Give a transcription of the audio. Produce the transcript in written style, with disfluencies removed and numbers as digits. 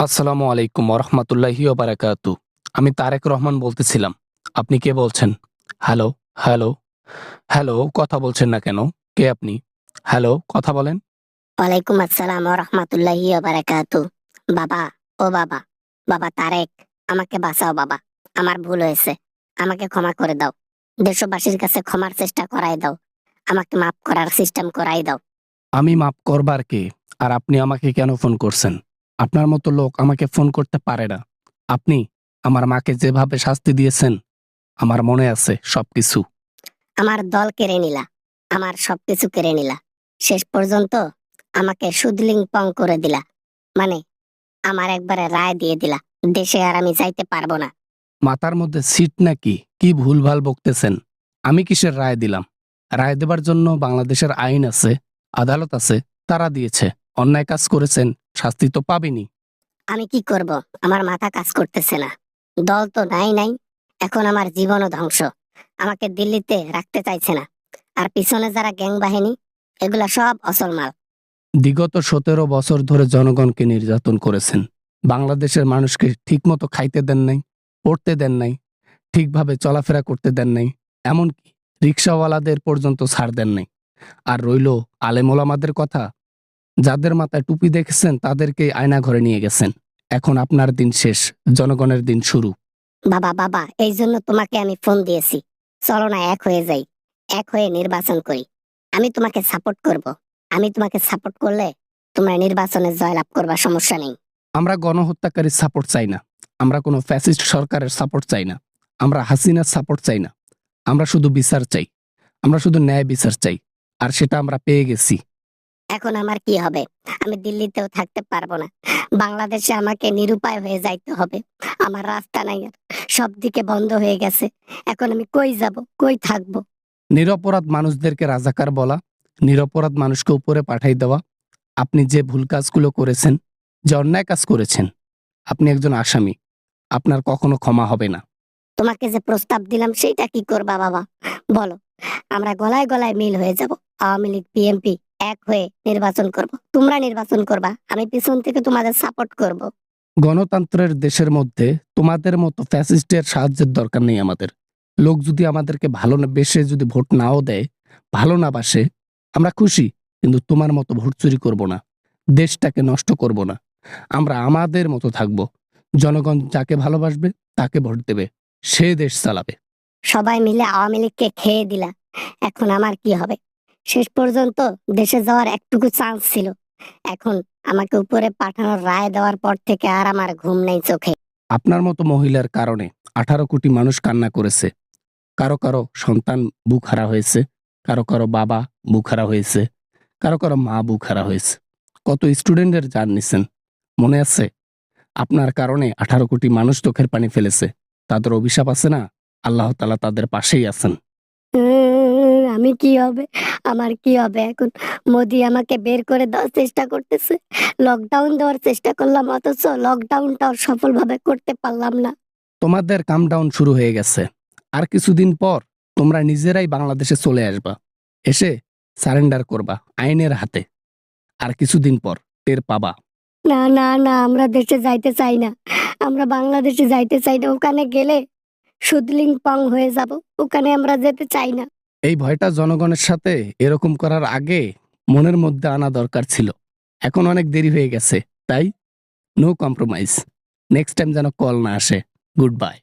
আসসালামু আলাইকুম ওরহমাতুল্লাহি ওবারাকাতু। আমি তারেক রহমান বলতেছিলাম। আপনি কে বলছেন? হ্যালো, হ্যালো, হ্যালো, কথা বলছেন না কেন? কে আপনি? হ্যালো, কথা বলেন। ওয়ালাইকুম আসসালাম ওয়া রাহমাতুল্লাহি ওয়া বারাকাতু। বাবা, ও বাবা, বাবা তারেক, আমাকে বাঁচাও বাবা। আমার ভুল হয়েছে। আমাকে ক্ষমা করে দাও। দেশবাসীর কাছে ক্ষমার চেষ্টা করাই দাও। আমাকে মাফ করার সিস্টেম করাই দাও। আমি মাপ করবার কে? আর আপনি আমাকে কেন ফোন করছেন? আপনার মতো লোক আমাকে ফোন করতে পারে না। আপনি আমার মাকে যেভাবে শাস্তি দিয়েছেন, আমার মনে আছে সবকিছু। আমার দল কেড়ে নিলা। আমার সবকিছু কেড়ে নিলা। শেষ পর্যন্ত আমাকে সুদলিং পং করে দিলা। মানে আমার একবারে রায় দিয়ে দিলা। দেশে আর আমি যাইতে পারবো না। মাথার মধ্যে সিট নাকি? কি ভুলভাল বকতেছেন? আমি কিসের রায় দিলাম? রায় দেবার জন্য বাংলাদেশের আইন আছে, আদালত আছে, তারা দিয়েছে। অন্যায় কাজ করেছেন, শাস্তি তো পাবেনই। আমি কি করব? আমার মাথা কাজ করতেছে না। দল তো নাই নাই। এখন আমার জীবনও ধ্বংস। আমাকে দিল্লিতে রাখতে চাইছে না। আর পিছনে যারা গ্যাং বাহিনী, এগুলা সব অসল মাল। বিগত ১৭ বছর ধরে জনগণকে নির্যাতন করেছেন। বাংলাদেশের মানুষকে ঠিকমতো খাইতে দেন নাই, পড়তে দেন নাই, ঠিকভাবে চলাফেরা করতে দেন নাই। এমনকি রিক্সাওয়ালাদের পর্যন্ত ছাড় দেন নাই। আর রইল আলেমোলামাদের কথা, যাদের মাথায় টুপি দেখেছেন তাদেরকে আয়না ঘরে নিয়ে গেছেন। এখন আপনার দিন শেষ, জনগণের দিন শুরু। বাবা বাবা, এই জন্য তোমাকে আমি ফোন দিয়েছি। চলো না এক হয়ে যাই। এক হয়ে নির্বাচন করি। আমি তোমাকে সাপোর্ট করব। আমি তোমাকে সাপোর্ট করলে তোমরা নির্বাচনে জয়লাভ করবা, সমস্যা নেই। আমরা গণহত্যাকারীর সাপোর্ট চাই না। আমরা কোনো ফ্যাসিস্ট সরকারের সাপোর্ট চাই না। আমরা হাসিনার সাপোর্ট চাই না। আমরা শুধু বিচার চাই। আমরা শুধু ন্যায় বিচার চাই। আর সেটা আমরা পেয়ে গেছি। এখন আমার কি হবে? আমি দিল্লিতেও থাকতে পারবো না। বাংলাদেশে আমাকে নিরুপায় হয়ে যাইতে হবে। আমার রাস্তা নাই আর। সব দিকে বন্ধ হয়ে গেছে। এখন আমি কই যাব, কই থাকবো? নিরপরাধ মানুষদেরকে রাজাকার বলা, নিরপরাধ মানুষকে উপরে পাঠাই দেওয়া। আপনি যে ভুল কাজগুলো করেছেন, যে অন্যায় কাজ করেছেন, আপনি একজন আসামি। আপনার কখনো ক্ষমা হবে না। তোমাকে যে প্রস্তাব দিলাম সেইটা কি করবা বাবা? বলো। আমরা গলায় গলায় মিল হয়ে যাব। আওয়ামী লীগ, বিএনপি এক হয়ে নির্বাচন করব। তোমরা নির্বাচন করবা, আমি পিছন থেকে তোমাদের সাপোর্ট করব। গণতন্ত্রের দেশের মধ্যে তোমাদের মতো ফ্যাসিস্টের সাহায্যের দরকার নেই আমাদের। লোক যদি আমাদেরকে ভালো না বেসে যদি ভোট নাও দেয়, ভালো না বাসে, আমরা খুশি। কিন্তু তোমার মতো ভোট চুরি করব না। দেশটাকে নষ্ট করব না। আমরা আমাদের মতো থাকব। জনগণ যাকে ভালোবাসবে তাকে ভোট দেবে। সে দেশ চালাবে। সবাই মিলে আওয়ামী লীগকে খেয়ে দিলা। এখন আমার কি হবে? শেষ পর্যন্ত দেশে যাওয়ার একটুকু চান্স ছিল। এখন আমাকে উপরে পাঠানোর রায় দেওয়ার পর থেকে আর আমার ঘুম নেই চোখে। আপনার মতো মহিলার কারণে 18 কোটি মানুষ কান্না করেছে। কারো কারো সন্তান বুকহারা হয়েছে, কারো কারো বাবা বুকহারা হয়েছে, কারো কারো মা বুকহারা হয়েছে। কত স্টুডেন্টের জান নিছেন, মনে আছে? আপনার কারণে 18 কোটি মানুষ চোখের পানি ফেলেছে। তাদের অভিশাপ আছে না, আল্লাহ তাআলা তাদের পাশেই আছেন। আমি কি হবে? আমার কি হবে এখন? মোদি আমাকে বের করে দেওয়ার চেষ্টা করতেছে। লকডাউন দেওয়ার চেষ্টা করলাম, অথচ লকডাউনটাও সফলভাবে করতে পারলাম না। তোমাদের কাম ডাউন শুরু হয়ে গেছে। আর কিছুদিন পর তোমরা নিজেরাই বাংলাদেশে চলে আসবা। এসে সারেন্ডার করবা আইনের হাতে। আর কিছুদিন পর টের পাবা। না না না, আমরা দেশে যাইতে চাই না। আমরা বাংলাদেশে যাইতে চাই না। ওখানে গেলে সুদলিং পং হয়ে যাব। ওখানে আমরা যেতে চাই না। এই ভয়টা জনগণের সাথে এরকম করার আগে মনের মধ্যে আনা দরকার ছিল। এখন অনেক দেরি হয়ে গেছে। তাই নো কম্প্রোমাইজ। নেক্সট টাইম যেন কল না আসে। Good bye.